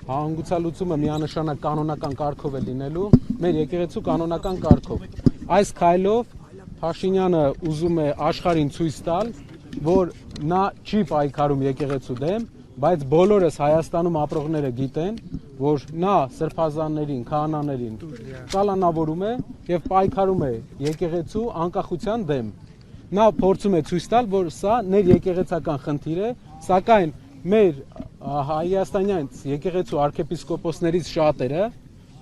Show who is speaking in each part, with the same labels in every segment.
Speaker 1: հանգուցալուծումը միանշանակ կանոնական կարգով է լինելու, մեր եկեղեցու կանոնական կարգով։ Այս քայլով Փաշինյանը ուզում է աշխարհին ցույց տալ, որ նա չի պայքարում եկեղեցու դեմ, բայց բոլորս Հայաստանում ապրողները գիտեն, որ նա սրբազաններին, քահանաներին կալանավորում է եւ պայքարում է եկեղեցու անկախության դեմ։ Նա փորձում է ցույց տալ, որ սա ներեկեղեցական խնդիր է, սակայն մեր հայաստանյան եկեղեցու arczepiskoposներից շատերը,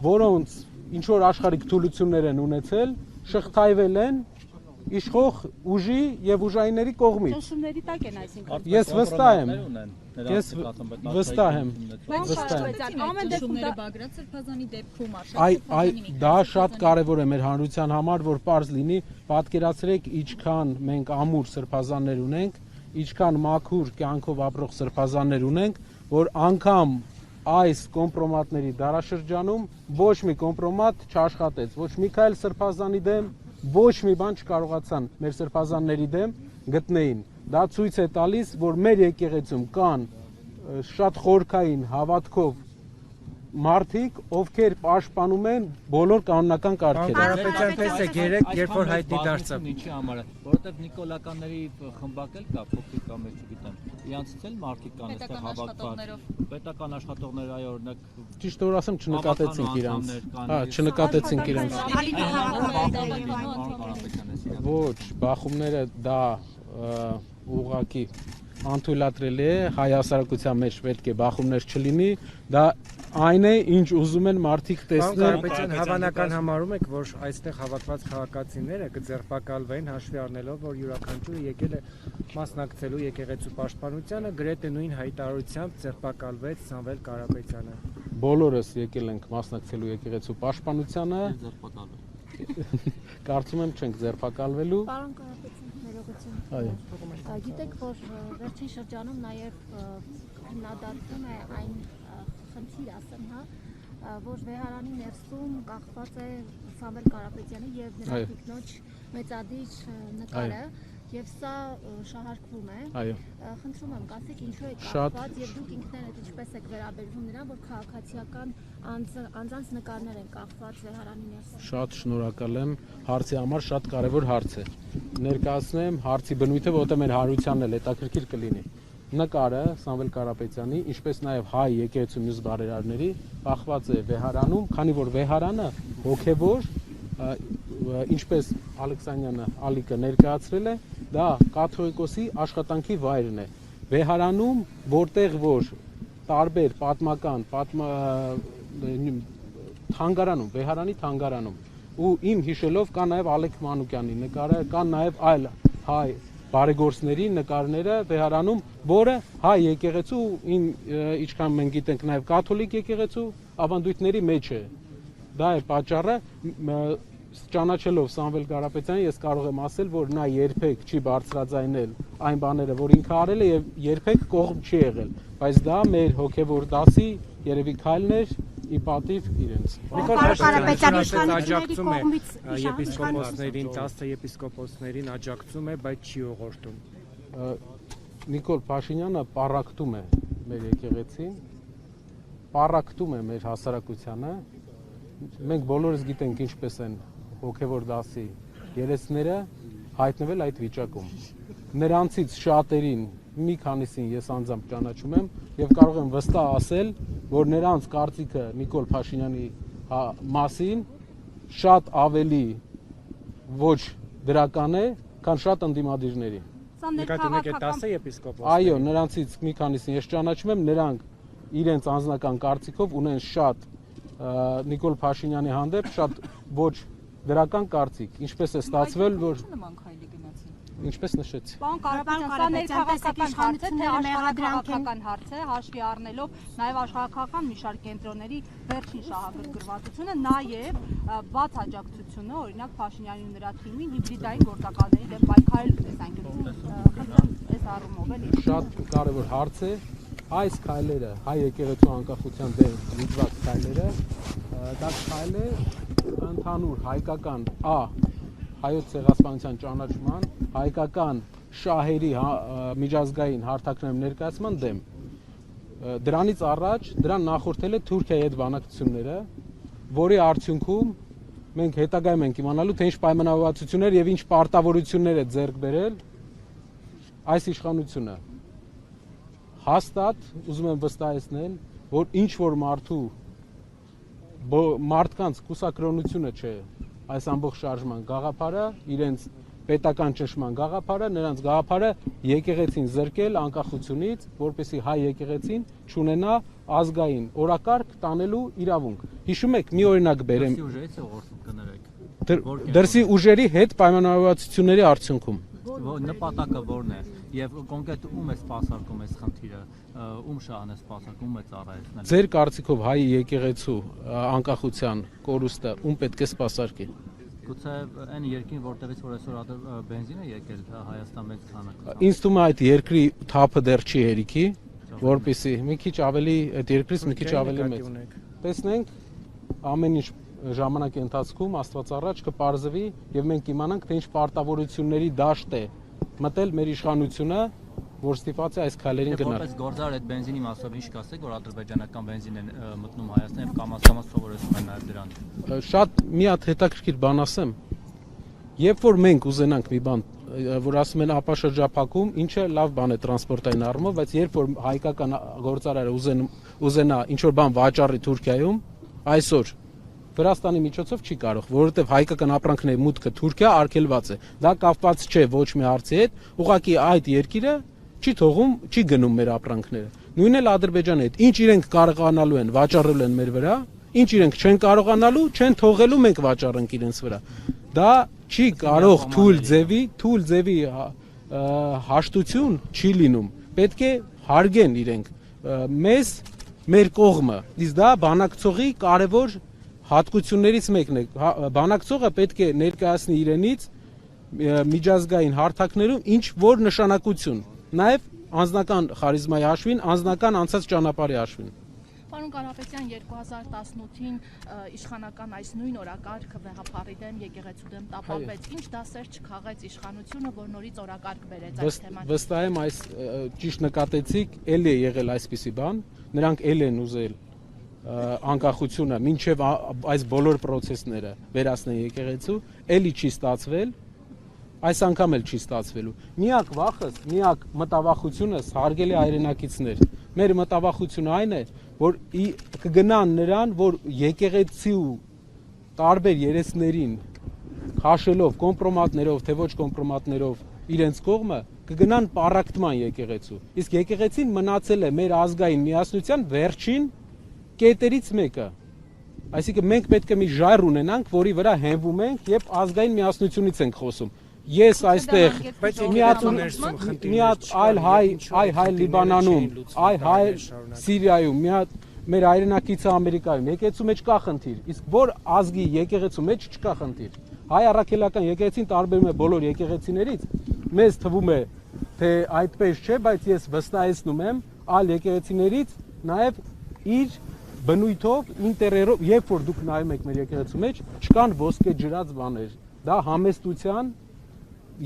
Speaker 1: որոնց ինչ որ աշխարհիկ թուլություններ են ունեցել, շղթայվել են իշխող ուժի եւ ուժայինների կողմից։
Speaker 2: Ճնշումների տակ են այսինքն։
Speaker 1: Ես վստահ եմ։ Ես վստահ եմ։
Speaker 2: Ամեն դեպքում Բագրատ Սրբազանի դեպքում
Speaker 1: դա շատ կարևոր է մեր հանրության համար, որ պարզ լինի, պատկերացրեք ինչքան մենք ամուր սրբազաններ ունենք, ինչքան մաքուր կյանքով ապրող սրբազաններ ունենք, որ անգամ այս կոմպրոմատների դարաշրջանում ոչ մի կոմպրոմատ չաշխատեց, ոչ Միքայել Սրբազանի դեմ, ոչ մի բան չկարողացան մեր սրբազանների դեմ գտնեին։ Դա ցույց է տալիս, որ մեր եկեղեցում կան շատ խորքային հավատքով մարդիկ, ովքեր պաշտպանում են բոլոր կանոնական կարգերը։
Speaker 3: Կարապետյան տեսեք, երբ որ հայտնի դարձավ։
Speaker 4: Ինչի համար է, որովհետև նիկոլականների խմբակ էլ կա, փոքրիկ կամ չգիտեմ, իրանցից էլ մարդիկ կան այստեղ հավաքված։ Պետական աշխատողներ, այ օրինակ,
Speaker 1: ճիշտ որ ասեմ, չնկատեցինք իրանց։ Հա, չնկատեցինք իրանց։ Ոչ, բախումները դա ուղղակի անթույլատրելի է, հայ հասարակության մեջ պետք է բախումներ չլինի, դա այն է, ինչ ուզում են մարդիկ տեսնել։
Speaker 3: Բայց հավանական համարում եք, որ այստեղ հավաքված քաղաքացիները կձերբակալվեն հաշվի առնելով, որ յուրաքանչյուրը եկել է մասնակցելու եկեղեցու պաշտպանությանը, գրեթե նույն հայտարարությամբ ձերբակալվեց Սամվել Կարապետյանը։
Speaker 1: Բոլորս եկել ենք մասնակցելու եկեղեցու պաշտպանությանը։ Կարծում եմ չենք ձերբակալվելու։
Speaker 5: Պարոն Կարապետյան, ներողություն։
Speaker 1: Այո։
Speaker 5: Գիտեք, որ վերջին շրջանում նաև հիմնադարձում է այն խնդիր, ասեմ, հա, որ վեհարանի ներսում կախված է Սամվել Կարապետյանի եւ նրա տիկնոջ մեծադիր նկարը, եւ սա շահարկվում է։
Speaker 1: Այո։
Speaker 5: Խնդրում եմ, ասեք ինչու է կախված եւ դուք ինքներդ ինչպես եք վերաբերվում նրան, որ քաղաքացիական անձանց նկարներ են կախված վեհարանի ներսում։
Speaker 1: Շատ շնորհակալ եմ, հարցի համար շատ կարևոր հարց է։ Ներկայացնեմ հարցի բնույթը, որտեղ մեր հարությունն էլ հետաքրքիր կլինի։ Նկարը Սամվել Կարապետյանի, ինչպես նաև հայ եկեղեցու մյուս բարերարների կախված է վեհարանում, քանի որ վեհարանը հոգևոր, ինչպես Ալեքսանյանը Ալիկը ներկայացրել է, դա կաթողիկոսի աշխատանքի վայրն է։ Վեհարանում, որտեղ որ տարբեր պատմական թանգարանում, վեհարանի թանգարանում ու իմ հիշելով կա նաև Ալեք Մանուկյանի նկարը, կան նաև այլ հայ բարեգործների նկարները վեհարանում, որը հայ եկեղեցու, ինչքան մենք գիտենք նաև կաթոլիկ եկեղեցու ավանդույթների մեջ է։ Դա է պատճառը, ճանաչելով Սամվել Կարապետյանին, ես կարող եմ ասել, որ նա երբեք չի բարձրաձայնել այն բաները, որ ինքը արել է եւ երբեք կողմ չի եղել, բայց դա մեր հոգեվոր դասի երևի քայլն էր ի պատիվ իրենց։
Speaker 3: Նիկոլ Փաշինյանը աջակցում է եպիսկոպոսներին, 10 եպիսկոպոսներին աջակցում է, բայց չի ուղղորդում։
Speaker 1: Նիկոլ Փաշինյանը պառակտում է մեր եկեղեցին, պառակտում է մեր հասարակությանը։ Մենք բոլորս գիտենք ինչպես են հոգևոր դասի երեցները հայտնվել այդ վիճակում։ Նրանցից շատերին, մի քանիսին ես անձամբ ճանաչում եմ եւ կարող եմ վստահ ասել, որ նրանց կարծիքը Նիկոլ Փաշինյանի մասին շատ ավելի ոչ դրական է, քան շատ ընդդիմադիրների։
Speaker 3: Նկատում եք 10 եպիսկոպոս։
Speaker 1: Այո, նրանցից մի քանիսին ես ճանաչում եմ, նրանք իրենց անձնական կարծիքով ունեն շատ Նիկոլ Փաշինյանի հանդեպ շատ ոչ դրական կարծիք, ինչպես է ստացվել, որ ինչպես նշեցի։
Speaker 2: Պարոն Կարապետյան, սա ներքաղաքական հարց է, թե աշխարհաքաղաքական հարց է, հաշվի առնելով նաև աշխարհաքաղաքական մի շարք կենտրոնների վերջին շահագրգռվածությունը, նաև բաց աջակցությունը, օրինակ Փաշինյանի ու նրա թիմին հիբրիդային գործակալների դեմ պայքարելու տեսանկյունից։ Խնդրեմ այս առումով էլի։
Speaker 1: Շատ կարևոր հարց է։ Այս քայլերը, հայ եկեղեցու անկախության դեմ լուծված քայլերը, դա քայլ է ընդհանուր հայկական հայոց ցեղասպանության ճանաչման, հայկական շահերի միջազգային հարթակներում ներկայացման դեմ։ դրանից առաջ դրան նախորդել է Թուրքիայի հետ բանակցությունները, որի արդյունքում մենք հետագայում ենք իմանալու, թե ինչ պայմանավորվածություններ եւ ինչ պարտավորություններ է ձեռք բերել այս իշխանությունը։ Հաստատ ուզում եմ վստահեցնել, որ ինչ որ մարդկանց կուսակրոնությունը չէ այս ամբողջ շարժման գաղափարը, իրենց պետական ճնշման գաղափարը, նրանց գաղափարը եկեղեցին զրկել անկախությունից, որպեսզի հայ եկեղեցին չունենա ազգային օրակարգ տանելու իրավունք։ Հիշում եք, մի օրինակ բերեմ։ Դրսի ուժերի հետ պայմանավորվածությունների արդյունքում։
Speaker 4: Նպատակը որն է եւ կոնկրետ ում է սպասարկում այս խնդիրը, ում շահն է սպասարկում, ում է ծառայեցնել։
Speaker 1: Ձեր կարծիքով հայ եկեղեցու անկախության կորուստը ում պետք է սպասարկի։
Speaker 4: Գուցե այն երկին, որտեղից որ այսօր բենզին է եկել Հայաստան մեծ քանակությամբ։
Speaker 1: Ինձ թվում է այդ երկրի թափը դեռ չի հերիքի, որպեսզի մի քիչ ավելի այդ երկրից մի քիչ ավելի մեծ։ Տեսնենք ամեն ինչ ժամանակի ընթացքում Աստված առաջ կպարզվի եւ մենք իմանանք, թե ինչ պարտավորությունների դաշտ է մտել մեր իշխանությունը, որ ստիպված է այս քայլերին գնալ։
Speaker 4: Որպես գործար այդ բենզինի մասով ինչ կասեք, որ ադրբեջանական բենզին են մտնում Հայաստան եւ կամաց սովորեցնում են նաեւ դրան։
Speaker 1: Շատ մի հատ հետաքրքիր բան ասեմ։ Երբ որ մենք ուզենանք մի բան, որ ասում են ապաշրջափակում, ինչը լավ բան է տրանսպորտային առումով, բայց երբ որ հայկական գործարարը ուզենա ինչ որ բան վաճառի Թուրքիայում, այսօր Վրաստանի միջոցով չի կարող, որովհետև հայկական ապրանքների մուտքը Թուրքիա արգելված է։ Դա կապված չէ ոչ մի հարցի հետ, ուղղակի այդ երկիրը չի թողում, չի գնում մեր ապրանքները։ Նույնն էլ Ադրբեջանի հետ։ Ինչ իրենք կարողանալու են, վաճառելու են մեր վրա, ինչ իրենք չեն կարողանալու, չեն թողելու մենք վաճառենք իրենց վրա։ Դա չի կարող թույլ ձևի հաշտություն չի լինում։ Պետք է հարգեն իրենք մեզ, մեր կողմը։ Իսկ դա բանակցողի կարևոր հատկություններից մեկն է։ Բանակցողը պետք է ներկայացնի իրենից միջազգային հարթակներում ինչ որ նշանակություն, նաև անձնական խարիզմայի հաշվին, անձնական անցած ճանապարհի հաշվին։
Speaker 6: Պարոն Կարապետյան, 2018-ին իշխանական այս նույն օրակարգը վեհապարի դեմ, եկեղեցու դեմ տապալվեց։ Ինչ դասեր չքաղեց իշխանությունը, որ նորից օրակարգ բերեց այս թեման։
Speaker 1: Վստահ եմ, այս ճիշտ նկատեցիք, էլի է եղել այսպիսի բան, նրանք էլ են ուզել անկախությունը մինչև այս բոլոր process-ները վերացնել եկեղեցու, էլի չի ստացվել, այս անգամ էլ չի ստացվելու։ Միակ վախս, միակ մտավախությունս հարգելի հայրենակիցներ, մեր մտավախությունը այն է, որ կգնան նրան, որ եկեղեցու տարբեր երեսներին քաշելով, կոմպրոմատներով, թե ոչ կոմպրոմատներով իրենց կողմը կգնան պառակտման եկեղեցու։ Իսկ եկեղեցին մնացել է մեր ազգային միասնության վերջին կետերից մեկը։ Այսինքն մենք պետք է մի ժայռ ունենանք, որի վրա հենվում ենք եւ ազգային միասնությունից ենք խոսում։ Ես այստեղ մի հատ այլ հայ Լիբանանում, հայ Սիրիայում, մի հատ մեր հայրենակիցը Ամերիկայում, եկեղեցու մեջ կա խնդիր, իսկ որ ազգի եկեղեցու մեջ չկա խնդիր։ Հայ առաքելական եկեղեցին տարբերում է բոլոր եկեղեցիներից, մեզ թվում է, թե այդպես չէ, բայց ես վստահեցնում եմ այլ եկեղեցիներից նաև իր բնույթով, ինտերերով, երբ որ դուք նայում եք մեր եկեղեցու մեջ, չկան ոսկե ջրած բաներ։ Դա համեստության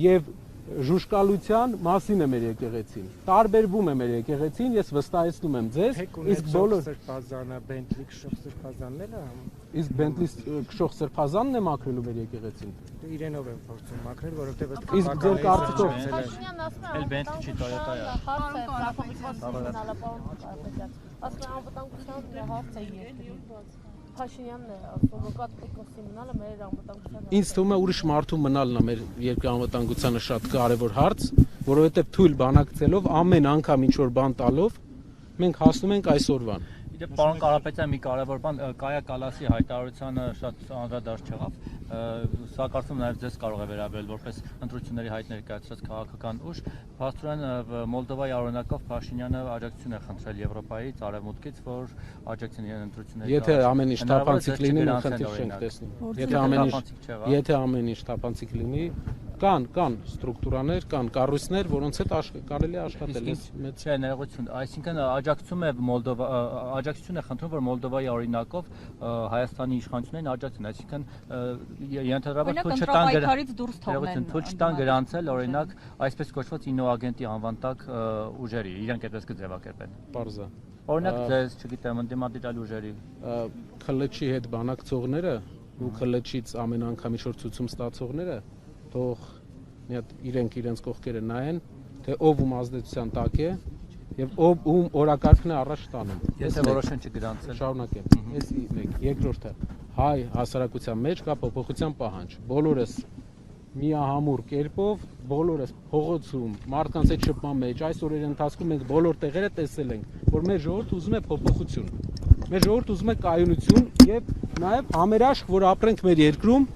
Speaker 1: եւ ժուշկալության մասին է մեր եկեղեցին։ Տարբերվում է մեր եկեղեցին, ես վստահեցնում եմ ձեզ, իսկ բոլոր
Speaker 3: սրբազանը, Բենտլի քշող սրբազանն էլ է։
Speaker 1: Իսկ Բենտլի քշող սրբազանն է մաքրելու մեր եկեղեցին։
Speaker 3: Իրենով եմ փորձում մաքրել, որովհետեւ այդ
Speaker 1: իսկ ձեր կարծիքով
Speaker 4: Էլ Բենտլի չի Toyota է։
Speaker 7: Ասում անվտանգության հարց է երկրի։ Փաշինյանն է ասում, որ կատողիկոսի մնալը մեր անվտանգության։
Speaker 1: Ինձ թվում է ուրիշ մարդու մնալն է մեր երկրի անվտանգությանը շատ կարևոր հարց, որովհետև թույլ բանակցելով ամեն անգամ ինչ որ բան տալով մենք հասնում ենք այսօրվան։
Speaker 4: Իդեպ պարոն Կարապետյան, մի կարևոր բան, Կայա Կալասի հայտարարությանը շատ անդրադարձ չեղավ։ Սա կարծում նաև ձեզ կարող է վերաբերել որպես ընտրությունների հայտ ներկայացրած քաղաքական ուժ։ Փաստորեն Մոլդովայի օրինակով Փաշինյանը աջակցություն է խնդրել Եվրոպայից, Արևմուտքից, որ աջակցեն ընտրությունների։
Speaker 1: Եթե ամեն ինչ թափանցիկ լինի, մենք խնդիր չենք տեսնում։ Եթե ամեն ինչ թափանցիկ լինի, կան ստրուկտուրաներ, կան կառույցներ, որոնց հետ կարելի է աշխատել։
Speaker 4: Չէ, ներողություն, այսինքն աջակցություն է խնդրում, որ Մոլդովայի օրինակով Հայաստանի իշխանություններին աջակցեն, այսինքն ենթադրաբար թույլ չտան գրանցել օրինակ այսպես կոչված ինոագենտի անվան տակ ուժերի, իրենք այդպես կձևակերպեն։
Speaker 1: Պարզա։
Speaker 4: Օրինակ ձեզ, չգիտեմ, ընդդիմադիր այլ ուժերի։
Speaker 1: Քլեչի հետ բանակցողները ու քլեչից ամեն անգամից որ ցույցում ստացողները թող մի հատ իրենց կողքերը նայեն, թե ով ում ազդեցության տակ է եւ ով ում օրակարգն է առաջ տանում։
Speaker 4: Եթե որոշեն չգրանցել։
Speaker 1: Շարունակեմ։ Էս մեկ, երկրորդը հայ հասարակության մեջ կա փոփոխության պահանջ։ Բոլորս միահամուռ կերպով, բոլորս փողոցում, մարդկանց այդ շփման մեջ, այս օրերի ընթացքում մենք բոլոր տեղերը տեսել ենք, որ մեր ժողովուրդը ուզում է փոփոխություն։ Մեր ժողովուրդը ուզում է կայունություն եւ նաեւ համերաշխ, որ ապրենք մեր երկրում,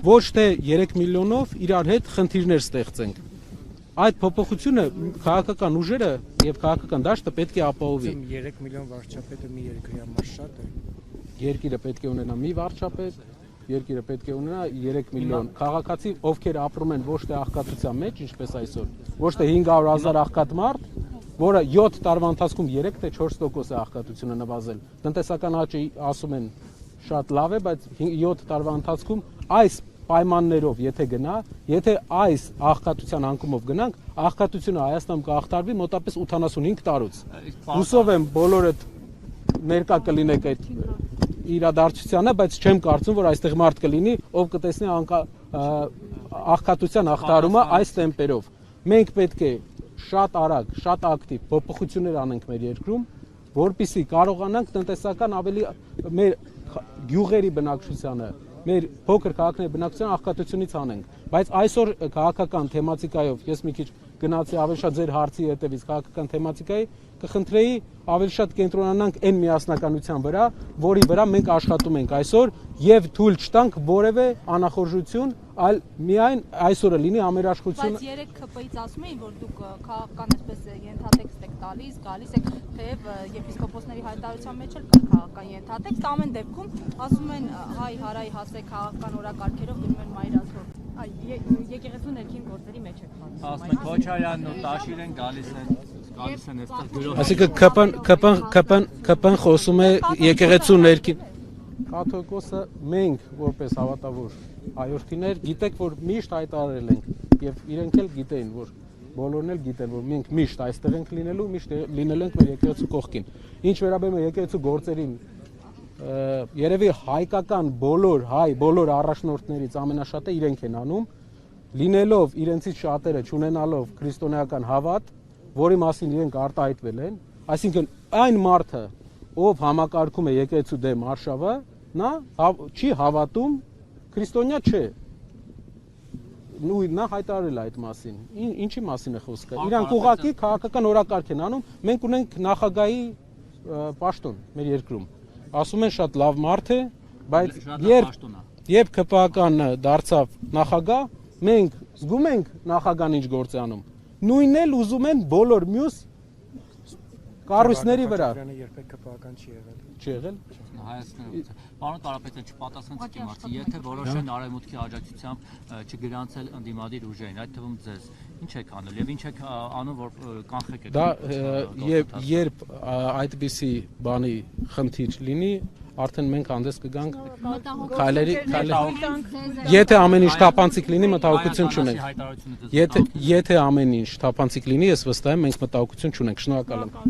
Speaker 1: ոչ թե 3 միլիոնով իրար հետ խնդիրներ ստեղծենք։ Այդ փոփոխությունը քաղաքական ուժերը եւ քաղաքական դաշտը պետք է ապահովի։
Speaker 3: 3 միլիոն վարչապետը մի երկրի համար շատ է։
Speaker 1: Երկիրը պետք է ունենա մի վարչապետ, երկիրը պետք է ունենա 3 միլիոն քաղաքացի, ովքեր ապրում են ոչ թե աղքատության մեջ, ինչպես այսօր, ոչ թե 500,000 աղքատ մարդ, որը 7 տարվա ընթացքում 3 թե 4% է աղքատությունը նվազել։ Տնտեսական աճը ասում են շատ լավ է, բայց 7 տարվա ընթացքում այս պայմաններով եթե գնա, եթե այս աղքատության անկումով գնանք, աղքատությունը Հայաստանում կհաղթարվի մոտապես 85 տարուց։ Հուսով եմ բոլորը ներկա կլինեք այդ իրադարձությանը, բայց չեմ կարծում, որ այստեղ մարդ կլինի, ով կտեսնի աղքատության հաղթարումը այս տեմպերով։ Մենք պետք է շատ արագ, շատ ակտիվ փոփոխություններ անենք մեր երկրում, որպեսզի կարողանանք տնտեսական ավելի մեր գյուղերի բնակչությանը, մեր փոքր քաղաքների բնակչության աղքատությունից անենք, բայց այսօր քաղաքական թեմատիկայով ես մի քիչ գնացի ավելի շատ ձեր հարցի հետևից քաղաքական թեմատիկայի կխնդրեի ավելի շատ կենտրոնանանք այն միասնականության վրա, որի վրա մենք աշխատում ենք այսօր եւ թույլ չտանք որևէ անախորժություն, այլ միայն այսօրը լինի ամերաշխությունը։
Speaker 2: Բայց 3 ԿՊ-ից ասում էին, որ դուք քաղաքական այսպես ենթատեքստ եք տալիս, գալիս եք թեև եպիսկոպոսների հայտարարության մեջ էլ կա քաղաքական ենթատեքստ, ամեն դեպքում ասում են հայ հարայ հասե քաղաքական օրակարգերով գնում են մայրազոր։
Speaker 8: Եկեղեցու ներքին գործերի մեջ եք խաղում։
Speaker 4: Ասում են Քոչարյանն ու Տաշիրեն գալիս են այստեղ գրող։
Speaker 1: Այսինքն ԿՊ-ն խոսում է եկեղեցու ներքին կաթողիկոսը մենք որպես հավատավոր հայրենիներ գիտեք, որ միշտ հայտարարել ենք եւ իրենք էլ գիտեն, որ բոլորն էլ գիտեն, որ մենք միշտ այստեղ ենք լինելու, միշտ լինելու ենք մեր եկեղեցու կողքին։ Ինչ վերաբերում է եկեղեցու գործերին, երևի հայկական բոլոր առաջնորդներից ամենաշատը իրենք են անում, լինելով իրենցից շատերը չունենալով քրիստոնեական հավատ, որի մասին իրենք արտահայտվել են, այսինքն այն մարդը, ով համակարգում է եկեղեցու դեմ արշավը, նա չի հավատում, քրիստոնյա չէ։ Նա հայտարարել է այդ մասին։ Ինչի մասին է խոսքը։ Իրանք ուղղակի քաղաքական օրակարգ են անում։ Մենք ունենք նախագահի պաշտոն մեր երկրում։ Ասում են շատ լավ մարդ է, բայց երբ ԿՊԱ-կանը դարձավ նախագահ, մենք զգում ենք նախագահան ինչ գործ է անում։ Նույնն էլ ուզում են բոլոր մյուս կառույցների վրա։
Speaker 3: Երբեք ԿՊԱ-կան չի եղել։
Speaker 1: Չի եղել։
Speaker 4: Պարոն Կարապետյան, չպատասխանեցիք իմ հարցին, եթե որոշեն արևմուտքի աջակցությամբ չգրանցել ընդդիմադիր ուժերին, այդ թվում ձեզ, ինչ եք անել եւ ինչ եք անում, որ կանխեք այդ։
Speaker 1: Դա երբ այդպիսի բանի խնդիր լինի, արդեն մենք հանդես կգանք քայլերի, եթե ամեն ինչ թափանցիկ լինի, մտահոգություն չունենք։ Եթե ամեն ինչ թափանցիկ լինի, ես վստահ եմ, մենք մտահոգություն չունենք։ Շնորհակալ եմ։